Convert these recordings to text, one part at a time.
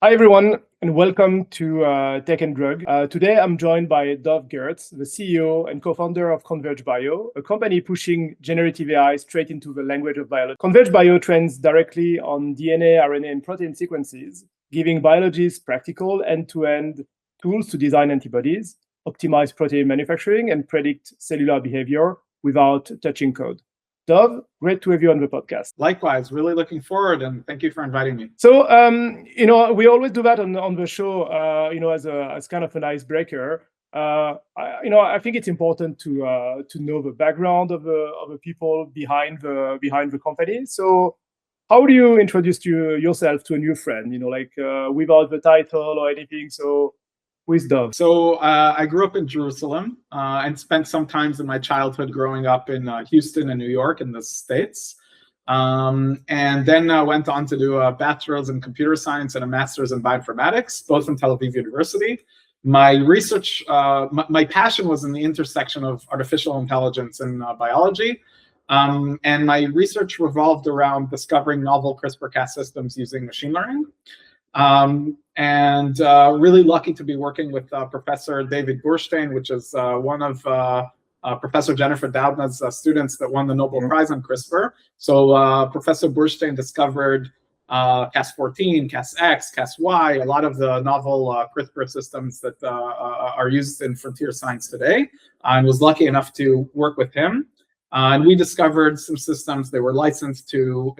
Hi, everyone, and welcome to Tech and Drug. Today, I'm joined by Dov Gertz, the CEO and co-founder of Converge Bio, a company pushing generative AI straight into the language of biology. Converge Bio trains directly on DNA, RNA, and protein sequences, giving biologists practical end-to-end tools to design antibodies, optimize protein manufacturing, and predict cellular behavior without touching code. Dov, great to have you on the podcast. Likewise, really looking forward, and thank you for inviting me. So, we always do that on the show, as kind of an icebreaker. I think it's important to know the background of the people behind the company. So, how do you introduce yourself to a new friend? Without the title or anything. So, with Dov. So I grew up in Jerusalem and spent some times in my childhood growing up in Houston and New York in the States. And then went on to do a bachelor's in computer science and a master's in bioinformatics, both from Tel Aviv University. My research, my passion was in the intersection of artificial intelligence and biology. And my research revolved around discovering novel CRISPR-Cas systems using machine learning. And really lucky to be working with Professor David Burstein, which is one of Professor Jennifer Doudna's students that won the Nobel Prize on CRISPR. So Professor Burstein discovered Cas14, Cas-X, Cas-Y, a lot of the novel CRISPR systems that are used in frontier science today, and was lucky enough to work with him. And we discovered some systems that were licensed to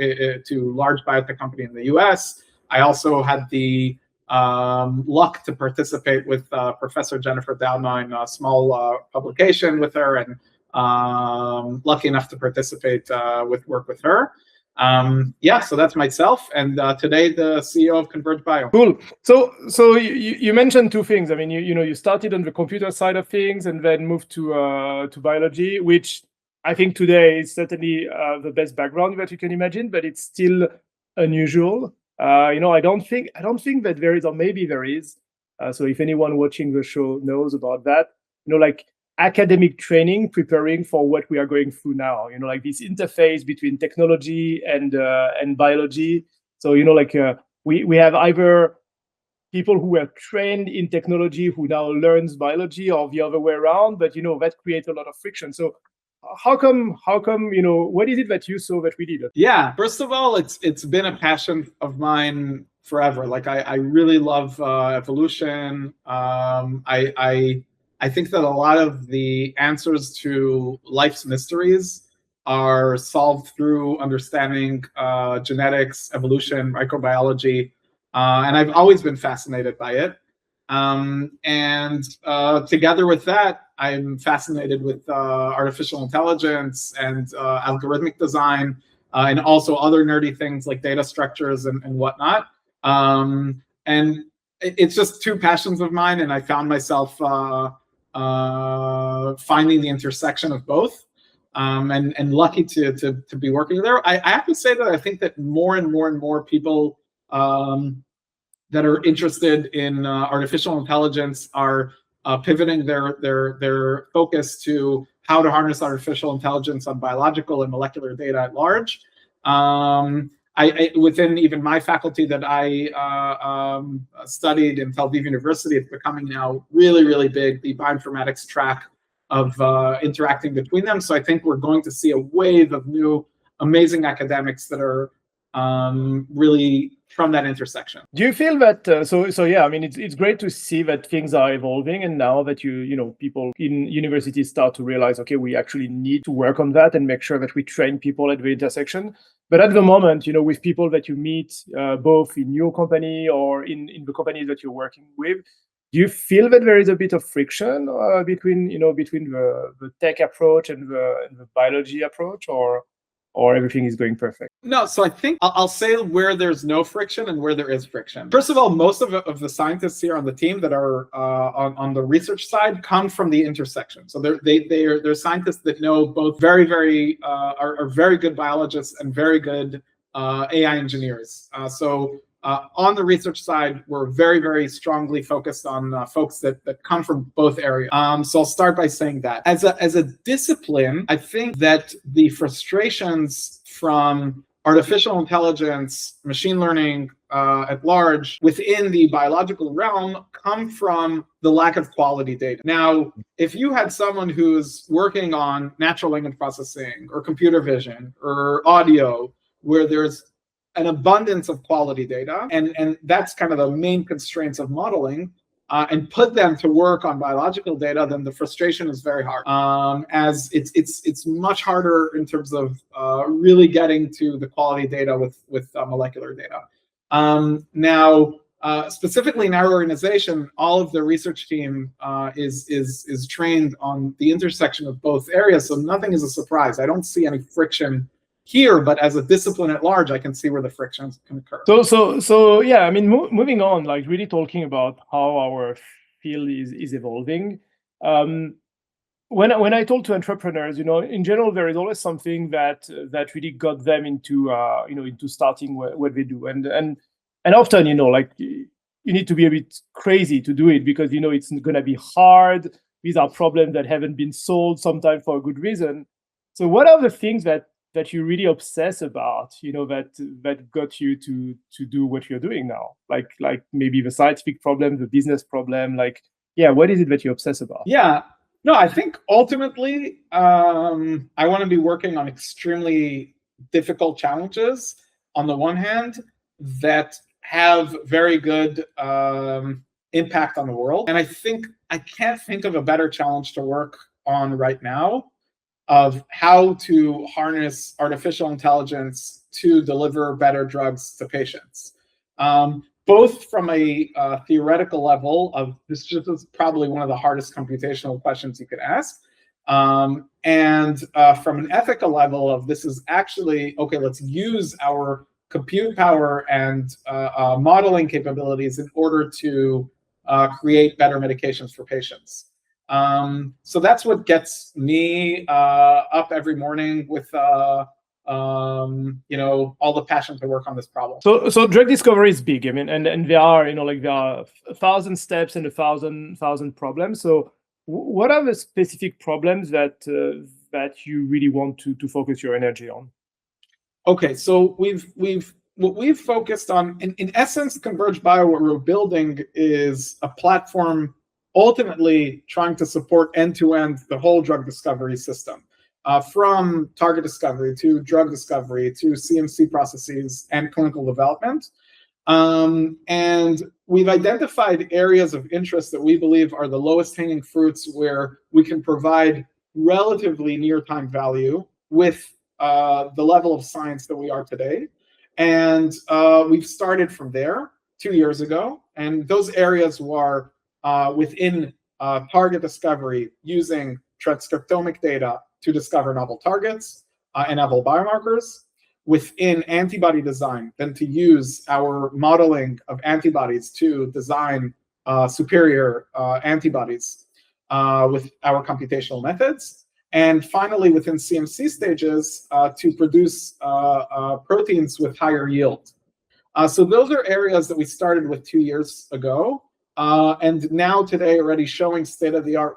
large biotech company in the US. I also had the luck to participate with Professor Jennifer Doudna in a small publication with her, and lucky enough to participate with work with her. So that's myself, and today the CEO of Converge Bio. Cool. So you mentioned two things. I mean, you started on the computer side of things and then moved to biology, which I think today is certainly the best background that you can imagine, but it's still unusual. I don't think that there is, or maybe there is. So if anyone watching the show knows about that, academic training preparing for what we are going through now. This interface between technology and biology. So we have either people who were trained in technology who now learns biology, or the other way around. But that creates a lot of friction. So how come, what is it that you saw that we did? Yeah, first of all, it's been a passion of mine forever. I really love evolution. I think that a lot of the answers to life's mysteries are solved through understanding genetics, evolution, microbiology, and I've always been fascinated by it. Together with that, I'm fascinated with artificial intelligence and algorithmic design, and also other nerdy things like data structures and whatnot. And it's just two passions of mine, and I found myself finding the intersection of both, and lucky to be working there. I have to say that I think that more and more people that are interested in artificial intelligence are pivoting their focus to how to harness artificial intelligence on biological and molecular data at large. Within even my faculty that I studied in Tel Aviv University, it's becoming now really big, the bioinformatics track of interacting between them. So I think we're going to see a wave of new amazing academics that are really from that intersection. Do you feel that it's great to see that things are evolving, and now that people in universities start to realize, okay, we actually need to work on that and make sure that we train people at the intersection. But at the moment, with people that you meet both in your company or in the companies that you're working with, do you feel that there is a bit of friction between the tech approach and the biology approach, or everything is going perfect? No, so I think I'll say where there's no friction and where there is friction. First of all, most of the scientists here on the team that are on the research side come from the intersection. So they're scientists that know both are very good biologists and very good AI engineers. On the research side, we're very strongly focused on folks that come from both areas. So I'll start by saying that as a discipline, I think that the frustrations from artificial intelligence, machine learning, at large within the biological realm come from the lack of quality data. Now, if you had someone who's working on natural language processing or computer vision or audio, where there's an abundance of quality data, and that's kind of the main constraints of modeling, and put them to work on biological data, then the frustration is very hard. As it's much harder in terms of really getting to the quality data with molecular data. Now, specifically in our organization, all of the research team is trained on the intersection of both areas, so nothing is a surprise. I don't see any friction here, but as a discipline at large, I can see where the frictions can occur. So yeah, I mean, moving on, like really talking about how our field is evolving. When I talk to entrepreneurs, in general, there is always something that really got them into into starting what they do, and often, like you need to be a bit crazy to do it because it's going to be hard. These are problems that haven't been solved, sometimes for a good reason. So, what are the things that you really obsess about, that got you to do what you're doing now? Like maybe the scientific problem, the business problem, what is it that you obsess about? Yeah, no, I think ultimately, I want to be working on extremely difficult challenges on the one hand that have very good impact on the world. And I think I can't think of a better challenge to work on right now of how to harness artificial intelligence to deliver better drugs to patients. Both from a theoretical level of this is probably one of the hardest computational questions you could ask, and from an ethical level of this is actually, okay, let's use our compute power and modeling capabilities in order to create better medications for patients. So that's what gets me up every morning with all the passion to work on this problem. So drug discovery is big. I mean, and there are there are 1,000 steps and 1,000 problems. So what are the specific problems that you really want to focus your energy on? Okay, so what we've focused on, in essence, Converge Bio, what we're building is a platform ultimately trying to support end-to-end the whole drug discovery system, from target discovery to drug discovery to CMC processes and clinical development. And we've identified areas of interest that we believe are the lowest hanging fruits where we can provide relatively near time value with the level of science that we are today. And we've started from there 2 years ago. And those areas were within target discovery, using transcriptomic data to discover novel targets and novel biomarkers. Within antibody design, then to use our modeling of antibodies to design superior antibodies with our computational methods. And finally, within CMC stages, to produce proteins with higher yield. So those are areas that we started with 2 years ago. And now today already showing state-of-the-art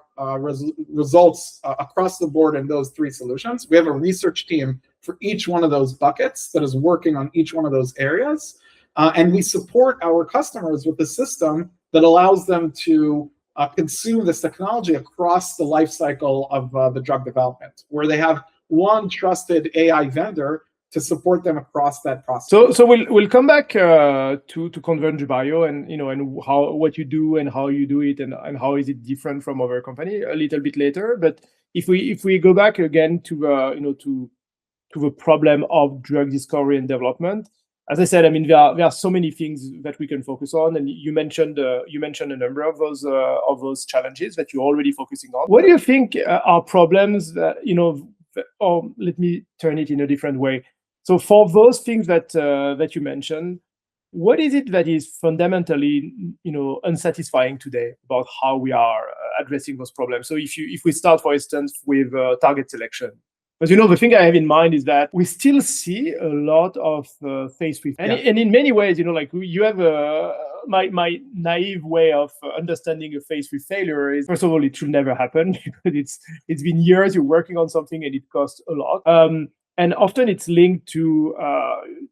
results across the board in those 3 solutions. We have a research team for each one of those buckets that is working on each one of those areas. And we support our customers with a system that allows them to consume this technology across the life cycle of the drug development, where they have one trusted AI vendor to support them across that process. So we'll come back to Converge Bio and and what you do and how you do it and how is it different from other company a little bit later. But if we go back again to to the problem of drug discovery and development, as I said, I mean there are so many things that we can focus on, and you mentioned a number of those challenges that you're already focusing on. What do you think are problems that or let me turn it in a different way. So for those things that you mentioned, what is it that is fundamentally unsatisfying today about how we are addressing those problems? So if we start, for instance, with target selection, because the thing I have in mind is that we still see a lot of phase 3, and in many ways, like you have my naive way of understanding a phase 3 failure is, first of all, it should never happen because it's been years you're working on something and it costs a lot. And often it's linked to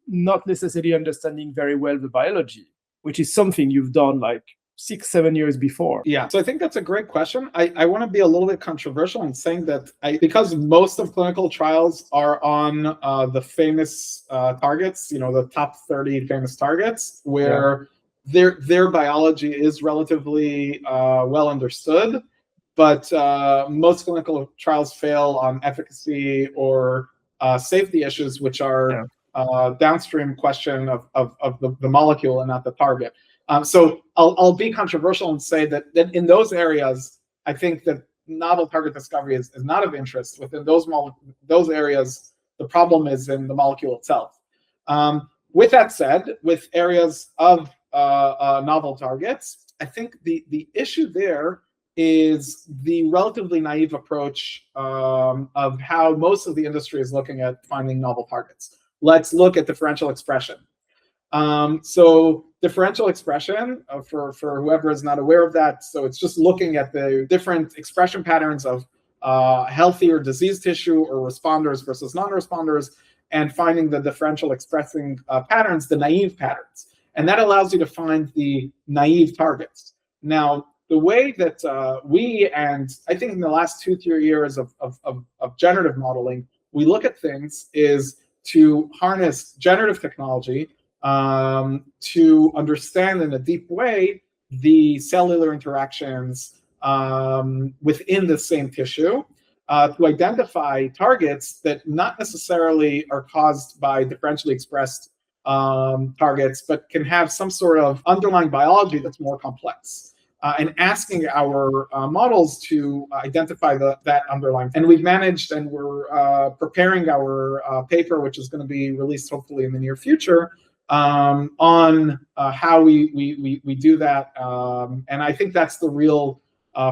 not necessarily understanding very well the biology, which is something you've done like 6-7 years before. Yeah, so I think that's a great question. I want to be a little bit controversial in saying that because most of clinical trials are on the famous targets, the top 30 famous targets, where their biology is relatively well understood, but most clinical trials fail on efficacy or safety issues, which are downstream question of the molecule and not the target. So I'll be controversial and say that in those areas, I think that novel target discovery is not of interest. Within those areas, the problem is in the molecule itself. With that said, with areas of novel targets, I think the issue there is the relatively naive approach of how most of the industry is looking at finding novel targets. Let's look at differential expression. So differential expression, for whoever is not aware of that, so it's just looking at the different expression patterns of healthy or diseased tissue or responders versus non-responders, and finding the differential expressing patterns, the naive patterns. And that allows you to find the naive targets. Now, the way that we, and I think in the last 2-3 years of generative modeling, we look at things is to harness generative technology to understand in a deep way the cellular interactions within the same tissue, to identify targets that not necessarily are caused by differentially expressed targets, but can have some sort of underlying biology that's more complex. And asking our models to identify that underlying. And we've managed, and we're preparing our paper, which is going to be released hopefully in the near future, on how we do that. And I think that's the real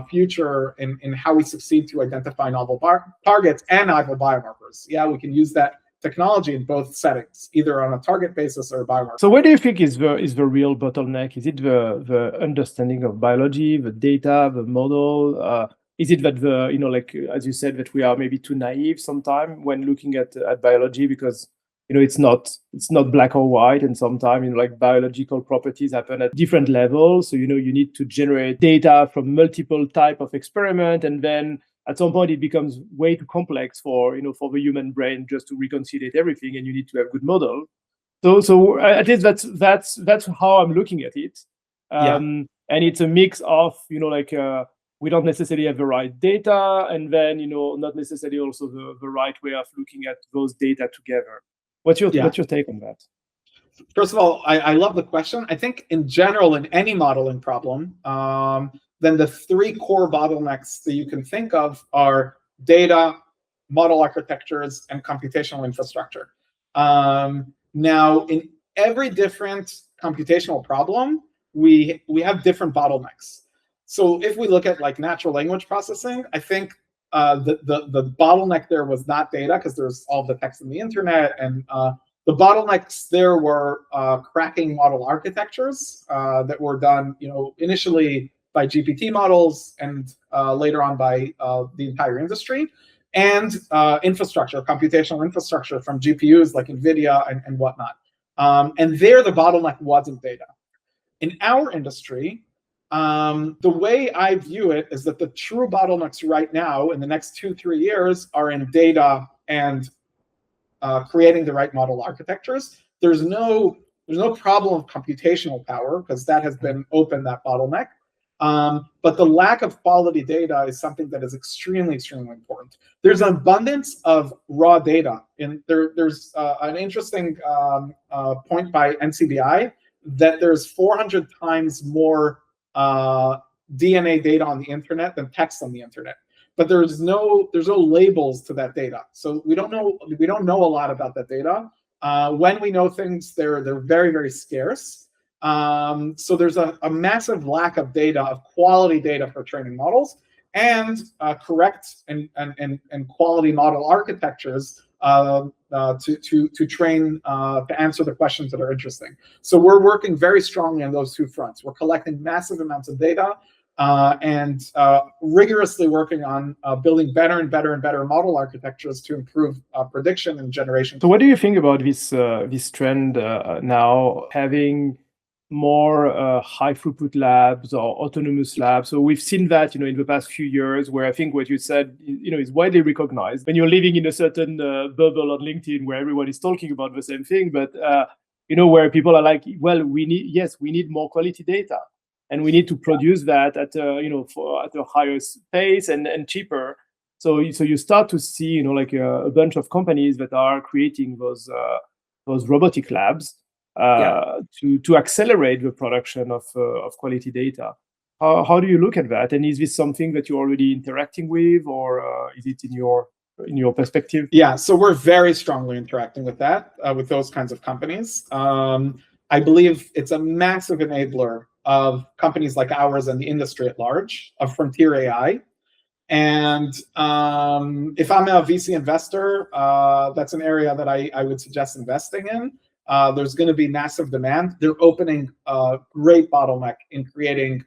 future in how we succeed to identify novel targets and novel biomarkers. Yeah, we can use that technology in both settings, either on a target basis or a biomarker. So what do you think is the real bottleneck? Is it the understanding of biology, the data, the model? Is it that like as you said, that we are maybe too naive sometimes when looking at biology, because it's not black or white, and sometimes like biological properties happen at different levels. So you need to generate data from multiple type of experiment, and then at some point it becomes way too complex for the human brain just to reconcile everything, and you need to have good model. So at least that's how I'm looking at it. And it's a mix of we don't necessarily have the right data, and then not necessarily also the right way of looking at those data together. What's your take on that? First of all, I love the question. I think in general, in any modeling problem, then the 3 core bottlenecks that you can think of are data, model architectures, and computational infrastructure. Now, in every different computational problem, we have different bottlenecks. So if we look at like natural language processing, I think the bottleneck there was not data, because there's all the text on the internet, and the bottlenecks there were cracking model architectures that were done, initially by GPT models, and later on by the entire industry, and infrastructure, computational infrastructure from GPUs like NVIDIA and whatnot. And there, the bottleneck wasn't data. In our industry, the way I view it is that the true bottlenecks right now in the next 2-3 years are in data and creating the right model architectures. There's no problem of computational power, because that has been open, that bottleneck. But the lack of quality data is something that is extremely, extremely important. There's an abundance of raw data. And there's an interesting point by NCBI that there's 400 times more DNA data on the internet than text on the internet. But there's no labels to that data. So we don't know a lot about that data. When we know things, they're very, very scarce. So there's a massive lack of data, of quality data for training models, and correct and quality model architectures to train to answer the questions that are interesting. So we're working very strongly on those 2 fronts. We're collecting massive amounts of data. and rigorously working on building better and better and better model architectures to improve prediction and generation. So what do you think about this trend now, having more high throughput labs or autonomous labs? So we've seen that, in the past few years, where I think what you said, is widely recognized. When you're living in a certain bubble on LinkedIn where everyone is talking about the same thing, but where people are like, well, we need more quality data, and we need to produce that at a higher pace and cheaper. So you start to see, like a bunch of companies that are creating those robotic labs to accelerate the production of quality data. How do you look at that? And is this something that you're already interacting with, or is it in your perspective? Yeah, so we're very strongly interacting with that, with those kinds of companies. I believe it's a massive enabler of companies like ours and the industry at large, of frontier AI. And if I'm a VC investor, that's an area that I would suggest investing in. There's going to be massive demand. They're opening a great bottleneck in creating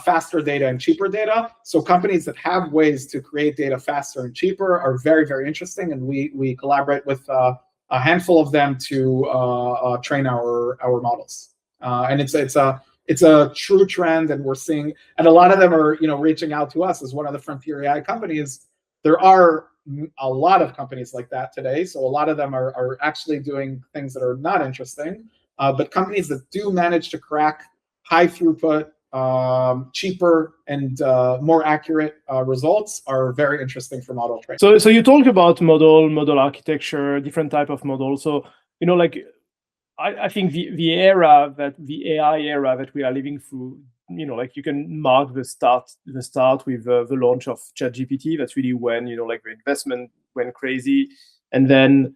faster data and cheaper data. So companies that have ways to create data faster and cheaper are very, very interesting. And we collaborate with a handful of them to train our models. And it's a true trend, and we're seeing, and a lot of them are, reaching out to us as one of the frontier AI companies. There are a lot of companies like that today, so a lot of them are actually doing things that are not interesting. But companies that do manage to crack high throughput, cheaper, and more accurate results are very interesting for model training. So you talked about model architecture, different type of models. So I think the AI era that we are living through, you can mark the start with the launch of ChatGPT. That's really when, the investment went crazy. And then,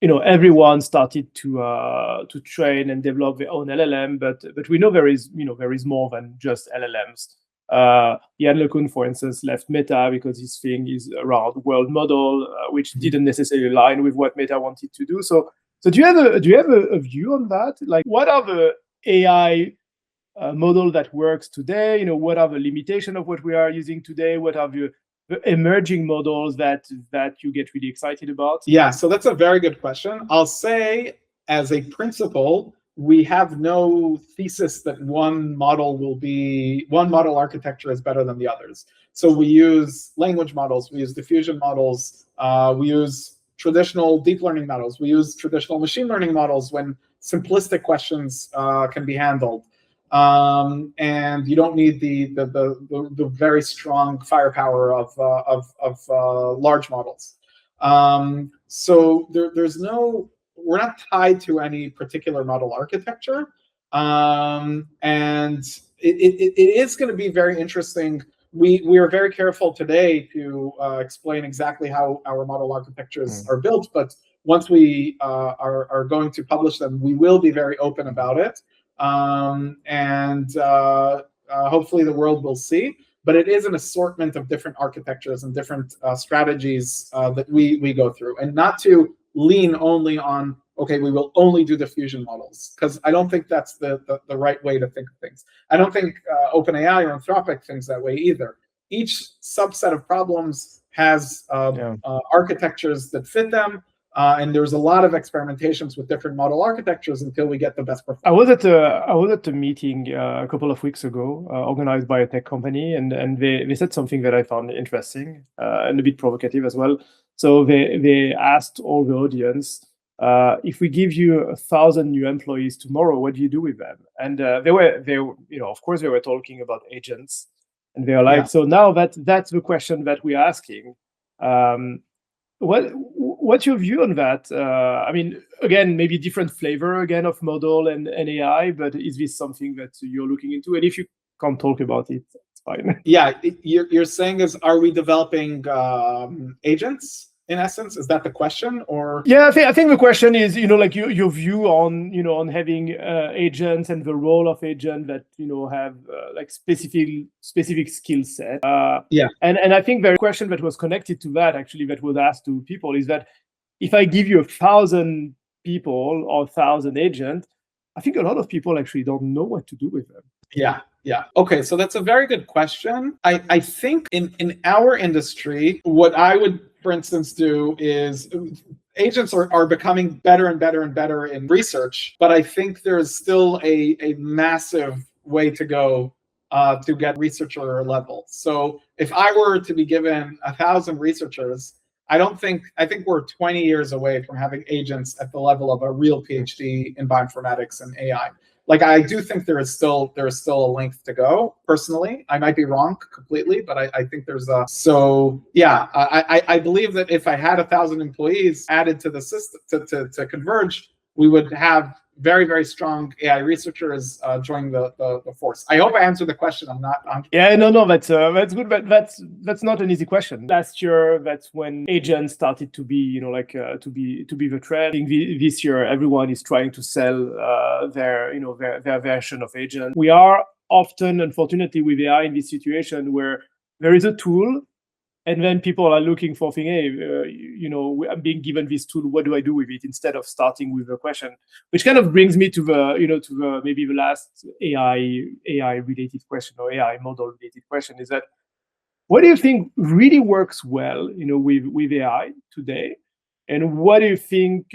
everyone started to train and develop their own LLM, but we know there is more than just LLMs. Yann LeCun, for instance, left Meta because his thing is around world model, which didn't necessarily align with what Meta wanted to do. So do you have a view on that? Like, what are the AI model that works today? What are the limitations of what we are using today? What are the emerging models that you get really excited about? Yeah, so that's a very good question. I'll say, as a principle, we have no thesis that one model architecture is better than the others. So we use language models, we use diffusion models, we use traditional deep learning models, we use traditional machine learning models when simplistic questions can be handled. And you don't need the very strong firepower of large models. So we're not tied to any particular model architecture, and it is going to be very interesting. We are very careful today to explain exactly how our model architectures are built, but once we are going to publish them, we will be very open about it. And hopefully the world will see. But it is an assortment of different architectures and different strategies that we go through, and not to lean only on, okay, we will only do diffusion models, because I don't think that's the right way to think of things. I don't think OpenAI or Anthropic thinks that way either. Each subset of problems has architectures that fit them. And there's a lot of experimentations with different model architectures until we get the best performance. I was at a meeting a couple of weeks ago, organized by a tech company, and they said something that I found interesting and a bit provocative as well. So they asked all the audience, if we give you 1,000 new employees tomorrow, what do you do with them? And they were of course they were talking about agents, and they are like, so now that's the question that we're asking. What's your view on that? I mean, again, maybe different flavor again of model and AI, but is this something that you're looking into? And if you can't talk about it, it's fine. Yeah, you're saying are we developing agents? In essence, is that the question, or? Yeah, I think the question is, like your view on, on having agents and the role of agents that, have like specific skill set. And I think the question that was connected to that, actually, that was asked to people is that if I give you 1,000 people or 1,000 agents, I think a lot of people actually don't know what to do with them. Yeah, Yeah. Okay. So that's a very good question. I think in our industry, what I would, for instance, do is agents are becoming better and better and better in research, but I think there's still a massive way to go to get researcher level. So if I were to be given 1,000 researchers, I think we're 20 years away from having agents at the level of a real PhD in bioinformatics and AI. Like, I do think there is still a length to go. Personally, I might be wrong completely, but I think there's a. So yeah, I believe that if I had 1,000 employees added to the system to Converge, we would have very, very strong AI researchers joining the force. I hope I answered the question. I'm not. Yeah, no, that's good, but that's not an easy question. Last year, that's when agents started to be, to be the trend. I think this year, everyone is trying to sell their version of agent. We are often, unfortunately, with AI in this situation where there is a tool, and then people are looking for things. Hey, I'm being given this tool. What do I do with it? Instead of starting with a question, which kind of brings me to the maybe the last AI related question, or AI model related question, is that what do you think really works well, with AI today, and what do you think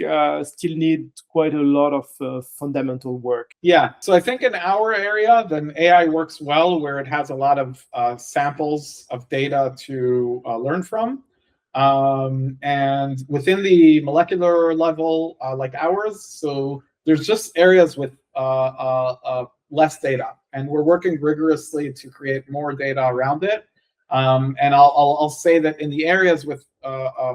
still need quite a lot of fundamental work? Yeah, so I think in our area, then AI works well where it has a lot of samples of data to learn from. And within the molecular level, like ours, so there's just areas with less data, and we're working rigorously to create more data around it. And I'll say that in the areas with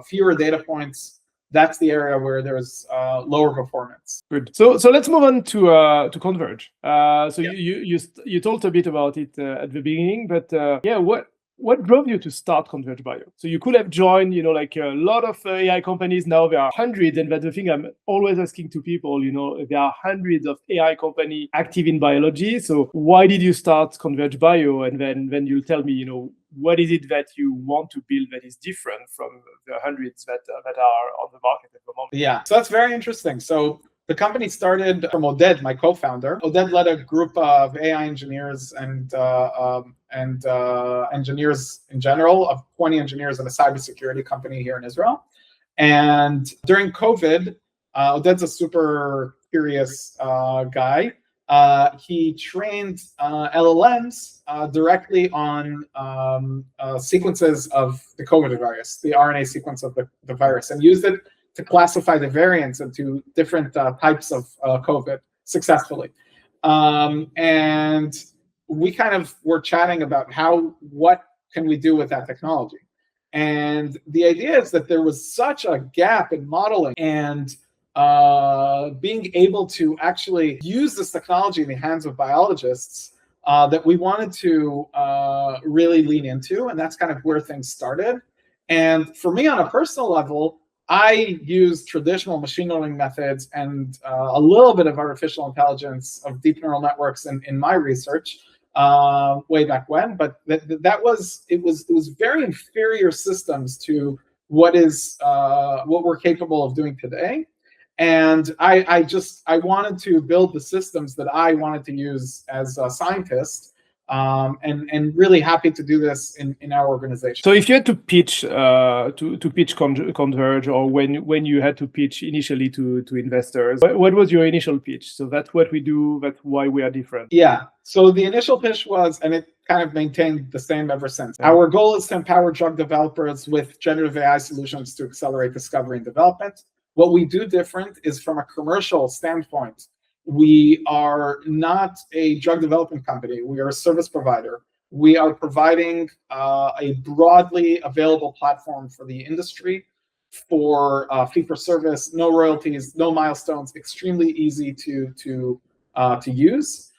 fewer data points, that's the area where there's lower performance. Good. So let's move on to Converge. So Yeah. you talked a bit about it at the beginning, but what drove you to start Converge Bio? So you could have joined, like a lot of AI companies. Now there are hundreds, and that's the thing I'm always asking to people. There are hundreds of AI companies active in biology. So why did you start Converge Bio? And then you'll tell me, what is it that you want to build that is different from the hundreds that are on the market at the moment? Yeah, so that's very interesting. So the company started from Oded, my co-founder. Oded led a group of AI engineers and engineers in general, of 20 engineers in a cybersecurity company here in Israel. And during COVID, Oded's a super curious guy. He trained LLMs directly on sequences of the COVID virus, the RNA sequence of the virus, and used it to classify the variants into different types of COVID successfully. And we kind of were chatting about what can we do with that technology. And the idea is that there was such a gap in modeling and being able to actually use this technology in the hands of biologists that we wanted to really lean into. And that's kind of where things started. And for me, on a personal level, I use traditional machine learning methods and a little bit of artificial intelligence of deep neural networks in my research way back when. But it was very inferior systems to what we're capable of doing today. And I wanted to build the systems that I wanted to use as a scientist, and really happy to do this in our organization. So if you had to pitch to pitch Converge, or when you had to pitch initially to investors, what was your initial pitch? So that's what we do, that's why we are different. Yeah, so the initial pitch was, and it kind of maintained the same ever since. Our goal is to empower drug developers with generative AI solutions to accelerate discovery and development. What we do different is, from a commercial standpoint, we are not a drug development company. We are a service provider. We are providing a broadly available platform for the industry for fee for service, no royalties, no milestones, extremely easy to use.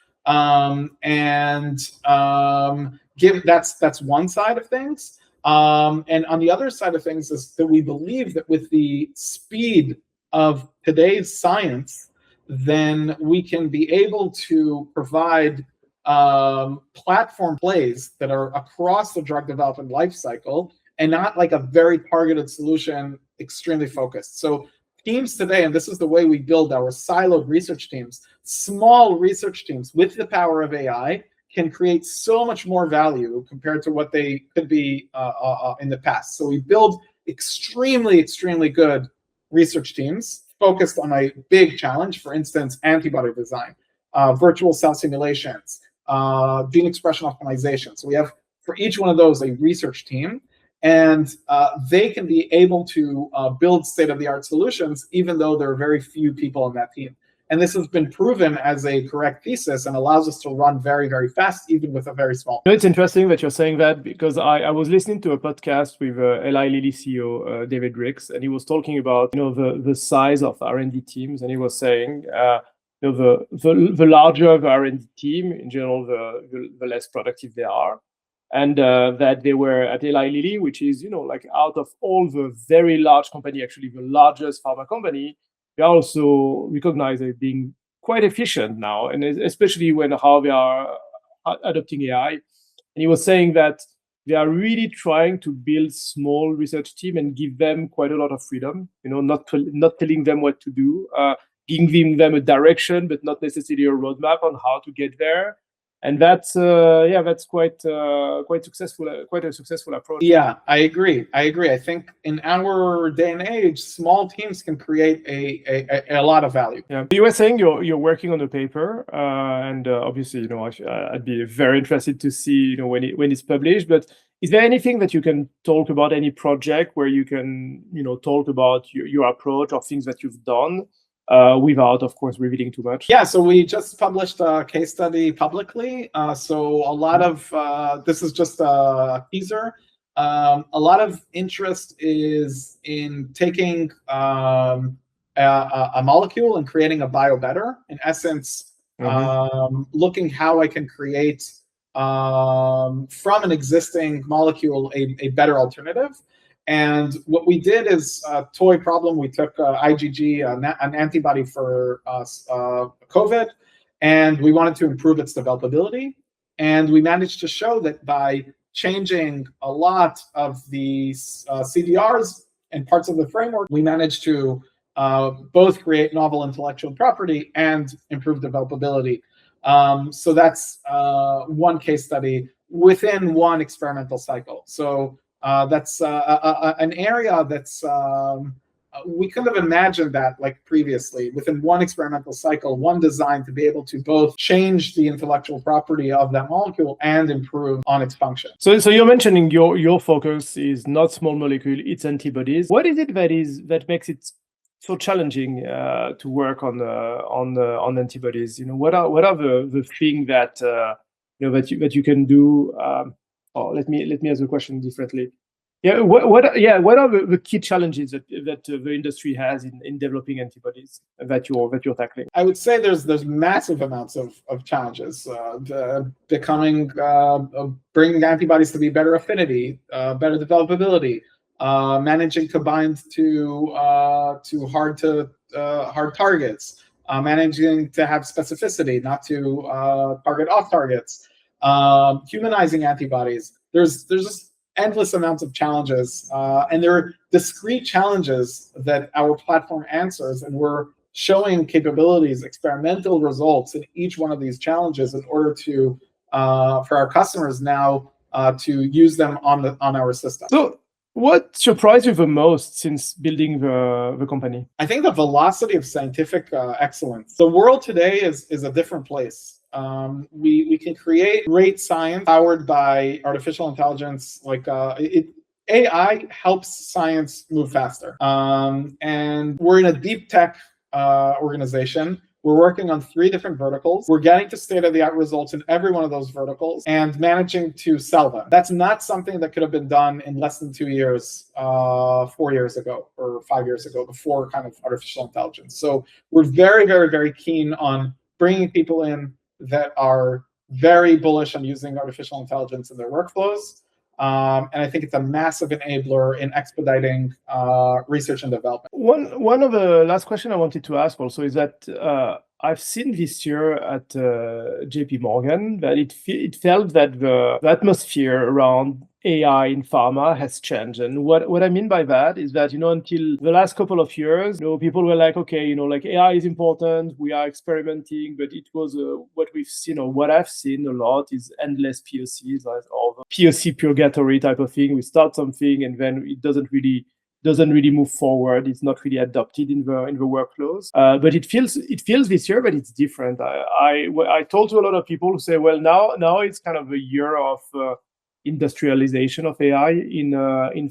That's one side of things. And on the other side of things is that we believe that with the speed of today's science, then we can be able to provide platform plays that are across the drug development life cycle, and not like a very targeted solution, extremely focused. So teams today, and this is the way we build our siloed research teams, small research teams with the power of AI, can create so much more value compared to what they could be in the past. So we build extremely good research teams focused on a big challenge, for instance, antibody design, virtual cell simulations, gene expression optimization. So we have, for each one of those, a research team, and they can be able to build state-of-the-art solutions, even though there are very few people on that team. And this has been proven as a correct thesis and allows us to run very fast, even with a very small. It's interesting that you're saying that, because I was listening to a podcast with Eli Lilly CEO Dov Gertz, and he was talking about the size of R&D teams, and he was saying the larger the R&D team in general, the less productive they are, and that they were at Eli Lilly, which is like out of all the very large company, actually the largest pharma company. They are also recognized as being quite efficient now, and especially how they are adopting AI. And he was saying that they are really trying to build small research team and give them quite a lot of freedom, not telling them what to do, giving them a direction, but not necessarily a roadmap on how to get there. And that's quite successful, quite a successful approach. Yeah, I agree. I think in our day and age, small teams can create a lot of value. Yeah, you were saying you're working on a paper, and obviously, I'd be very interested to see, when it's published. But is there anything that you can talk about, any project where you can, talk about your approach or things that you've done? Without, of course, revealing too much. Yeah, so we just published a case study publicly. So a lot of, this is just a teaser. A lot of interest is in taking a molecule and creating a bio better. In essence, looking how I can create from an existing molecule a better alternative. And what we did is a toy problem. We took IgG, an antibody for COVID, and we wanted to improve its developability. And we managed to show that by changing a lot of the CDRs and parts of the framework, we managed to both create novel intellectual property and improve developability. So that's one case study within one experimental cycle. So that's an area that's we couldn't have imagined that like previously within one experimental cycle, one design to be able to both change the intellectual property of that molecule and improve on its function. So you're mentioning your focus is not small molecule, it's antibodies. What is it that makes it so challenging to work on antibodies? What are the things that that you can do? Let me ask the question differently. Yeah, what are the key challenges that the industry has in developing antibodies that you're tackling? I would say there's massive amounts of challenges. Bringing antibodies to be better affinity, better developability, managing to bind to hard targets, managing to have specificity, not to target off targets. Humanizing antibodies. There's just endless amounts of challenges, and there are discrete challenges that our platform answers, and we're showing capabilities, experimental results in each one of these challenges in order to for our customers now to use them on our system. So what surprised you the most since building the company? I think the velocity of scientific excellence. The world today is a different place. We can create great science powered by artificial intelligence. Like AI helps science move faster. And we're in a deep tech organization. We're working on 3 different verticals. We're getting to state-of-the-art results in every one of those verticals and managing to sell them. That's not something that could have been done in less than 2 years, 4 years ago or 5 years ago, before kind of artificial intelligence. So we're very, very, very keen on bringing people in that are very bullish on using artificial intelligence in their workflows. And I think it's a massive enabler in expediting research and development. One of the last question I wanted to ask also is that I've seen this year at JP Morgan that it felt that the atmosphere around AI in pharma has changed. And what I mean by that is that, until the last couple of years, people were like, okay, like AI is important, we are experimenting, but it was what we've seen, or what I've seen a lot, is endless POCs, or POC purgatory type of thing. We start something and then it doesn't really move forward. It's not really adopted in the workflows. But it feels this year, but it's different. I told to a lot of people who say, well, now it's kind of a year of industrialization of AI in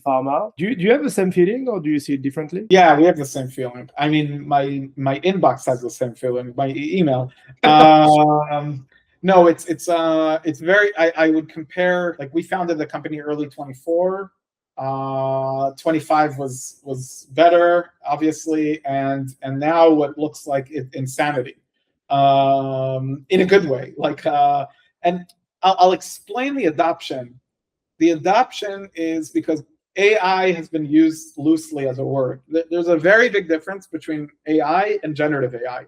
pharma. Do you have the same feeling, or do you see it differently? Yeah, we have the same feeling. I mean, my inbox has the same feeling. My email. No, it's very. I would compare, like, we founded the company early 24. 25 was better, obviously, and now what looks like insanity, in a good way. Like, and I'll explain the adoption. The adoption is because AI has been used loosely as a word. There's a very big difference between AI and generative AI.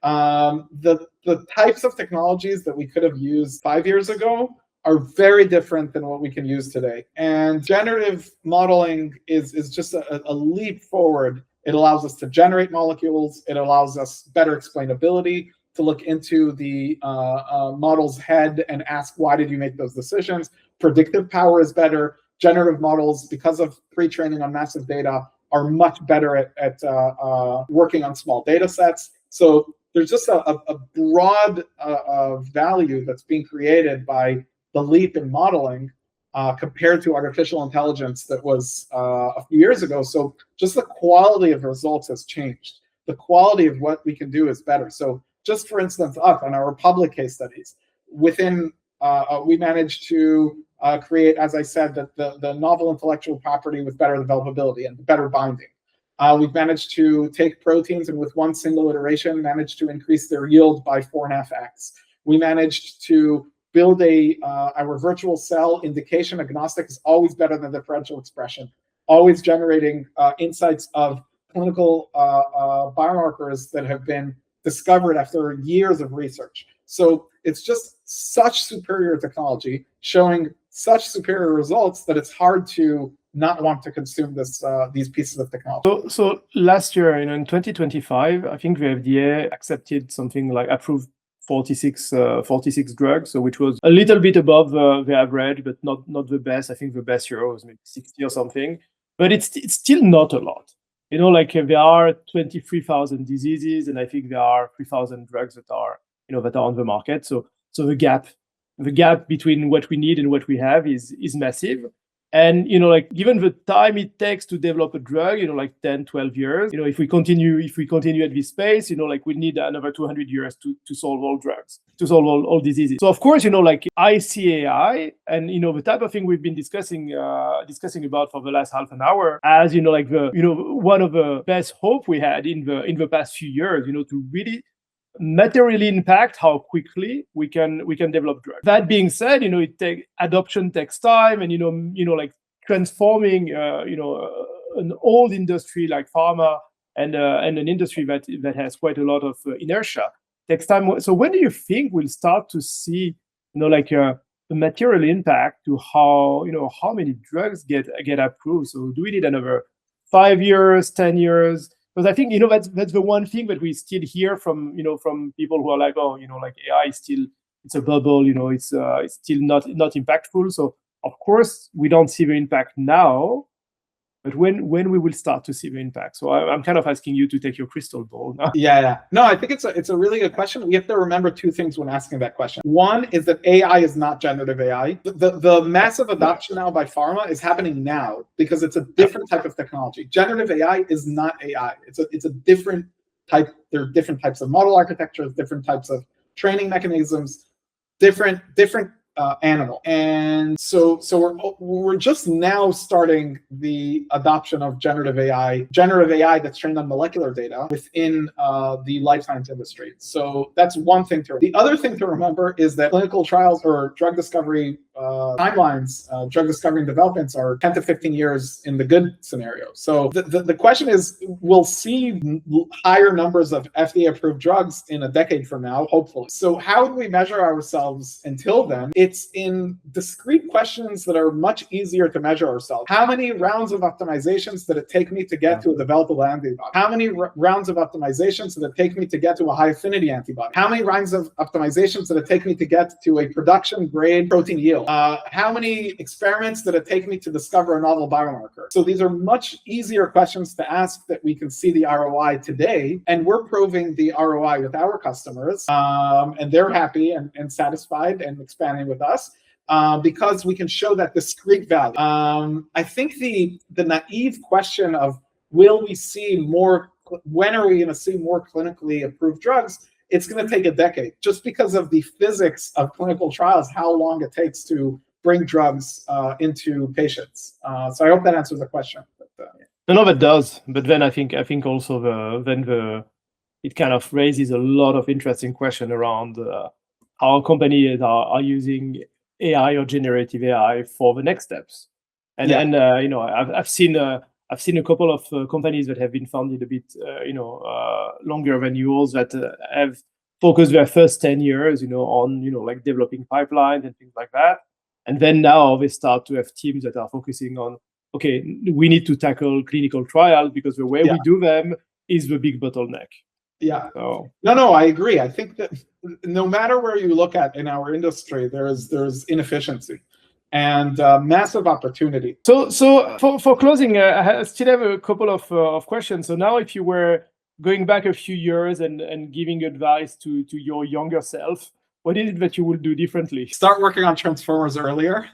The types of technologies that we could have used 5 years ago are very different than what we can use today. And generative modeling is just a leap forward. It allows us to generate molecules. It allows us better explainability, to look into the model's head and ask, why did you make those decisions? Predictive power is better. Generative models, because of pre-training on massive data, are much better at working on small data sets. So there's just a broad value that's being created by the leap in modeling compared to artificial intelligence that was a few years ago. So just the quality of results has changed. The quality of what we can do is better. So just for instance, us on our public case studies, within we managed to create, as I said, the novel intellectual property with better developability and better binding. We've managed to take proteins and with one single iteration managed to increase their yield by 4.5x. We managed to build our virtual cell indication agnostic is always better than differential expression, always generating insights of clinical biomarkers that have been discovered after years of research. So it's just such superior technology showing such superior results that it's hard to not want to consume these pieces of technology. So last year, in 2025, I think the FDA accepted something like approved 46 drugs, so which was a little bit above the average, but not the best. I think the best year was maybe 60 or something, but it's still not a lot. Like there are 23,000 diseases, and I think there are 3,000 drugs that are on the market. So the gap between what we need and what we have is massive. And like given the time it takes to develop a drug, like 10, 12 years, if we continue at this pace, like we need another 200 years to solve all drugs, to solve all diseases. So of course, like I see AI and the type of thing we've been discussing about for the last half an hour as like the one of the best hope we had in the past few years, to really materially impact how quickly we can develop drugs. That being said, adoption takes time, and like transforming an old industry like pharma and an industry that has quite a lot of inertia takes time. So when do you think we'll start to see like a material impact to how many drugs get approved? So do we need another 5 years, 10 years? Because I think that's the one thing that we still hear from people who are like, oh, like AI is still, it's a bubble, it's still not impactful. So of course we don't see the impact now, but when we will start to see the impact? So I'm kind of asking you to take your crystal ball now. Yeah. No, I think it's a really good question. We have to remember two things when asking that question. One is that AI is not generative AI. The massive adoption now by pharma is happening now because it's a different type of technology. Generative AI is not AI. It's a different type. There are different types of model architectures, different types of training mechanisms, different animal. And so we're just now starting the adoption of generative AI that's trained on molecular data within the life science industry. So that's one thing the other thing to remember is that clinical trials or drug discovery timelines, drug discovery and developments are 10 to 15 years in the good scenario. So the question is, we'll see higher numbers of FDA-approved drugs in a decade from now, hopefully. So how do we measure ourselves until then? It's in discrete questions that are much easier to measure ourselves. How many rounds of optimizations did it take me to get to a developable antibody? How many rounds of optimizations did it take me to get to a high affinity antibody? How many rounds of optimizations did it take me to get to a production grade protein yield? How many experiments did it take me to discover a novel biomarker? So these are much easier questions to ask that we can see the ROI today, and we're proving the ROI with our customers, and they're happy and satisfied and expanding with us. Because we can show that discrete value. I think the naive question of will we see more, when are we going to see more clinically approved drugs? It's going to take a decade, just because of the physics of clinical trials, how long it takes to bring drugs into patients. So I hope that answers the question. But, No, that does. But then I think also it kind of raises a lot of interesting question around how companies are using AI or generative AI for the next steps. And I've seen a couple of companies that have been founded a bit longer than yours that have focused their first 10 years on like developing pipelines and things like that. And then now they start to have teams that are focusing on, okay, we need to tackle clinical trials because the way we do them is the big bottleneck. Yeah. So. No, I agree. I think that no matter where you look at in our industry, there's inefficiency and massive opportunity. So for closing, I still have a couple of questions. So now, if you were going back a few years and giving advice to your younger self, what is it that you would do differently? Start working on transformers earlier.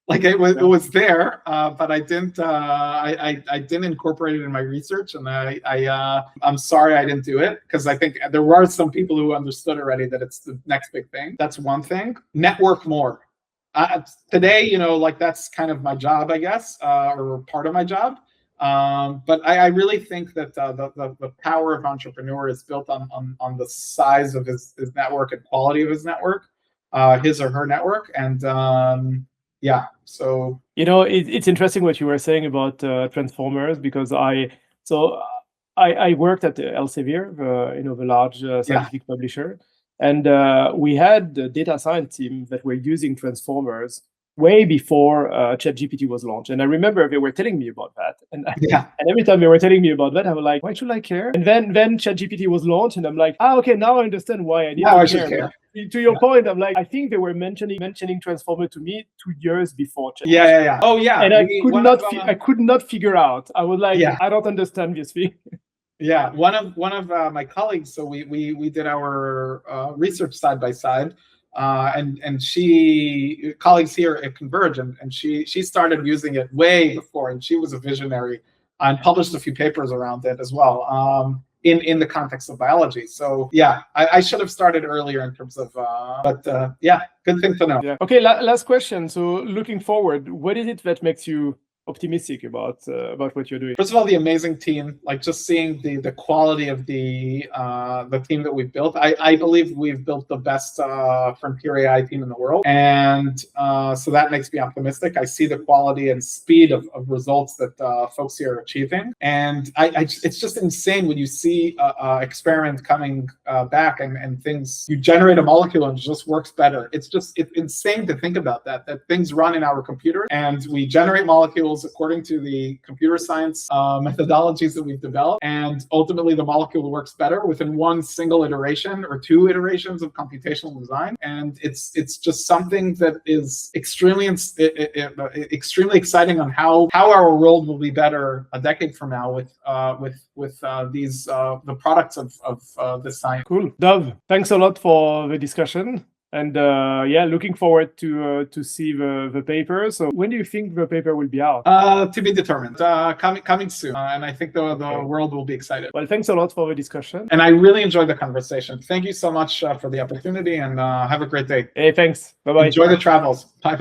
Like it was there, but I didn't. I didn't incorporate it in my research, and I'm sorry I didn't do it, because I think there were some people who understood already that it's the next big thing. That's one thing. Network more. Today, like that's kind of my job, I guess, or part of my job. But I really think that the power of entrepreneur is built on the size of his network and quality of his network, his or her network, and. Yeah, so it's interesting what you were saying about transformers, because I worked at Elsevier, the large scientific publisher, and we had the data science team that were using transformers way before ChatGPT was launched. And I remember they were telling me about that, and every time they were telling me about that, I was like, why should I care? And then ChatGPT was launched, and I'm like, okay, now I understand why I need to care. To your point, I'm like, I think they were mentioning transformer to me 2 years before ChatGPT. Yeah. Oh yeah. And I could not figure out. I was like, I don't understand this thing. Yeah, one of my colleagues. So we did our research side by side. And she colleagues here at Converge, and she started using it way before, and she was a visionary and published a few papers around it as well, in the context of biology. So yeah, I should have started earlier in terms of but yeah, good thing to know. Yeah. Okay, last question. So looking forward, what is it that makes you optimistic about what you're doing? First of all, the amazing team, like just seeing the quality of the team that we've built. I believe we've built the best frontier AI team in the world, and so that makes me optimistic. I see the quality and speed of results that folks here are achieving, and it's just insane when you see experiment coming back and things. You generate a molecule and it just works better. It's insane to think about that things run in our computer and we generate molecules according to the computer science methodologies that we've developed, and ultimately the molecule works better within one single iteration or two iterations of computational design. And it's just something that is extremely exciting on how our world will be better a decade from now with these the products of this science. Cool. Dov, thanks a lot for the discussion. And looking forward to see the paper. So when do you think the paper will be out? To be determined. Coming soon. And I think the world will be excited. Well, thanks a lot for the discussion. And I really enjoyed the conversation. Thank you so much for the opportunity, and have a great day. Hey, thanks. Bye-bye. Enjoy the travels. Bye-bye.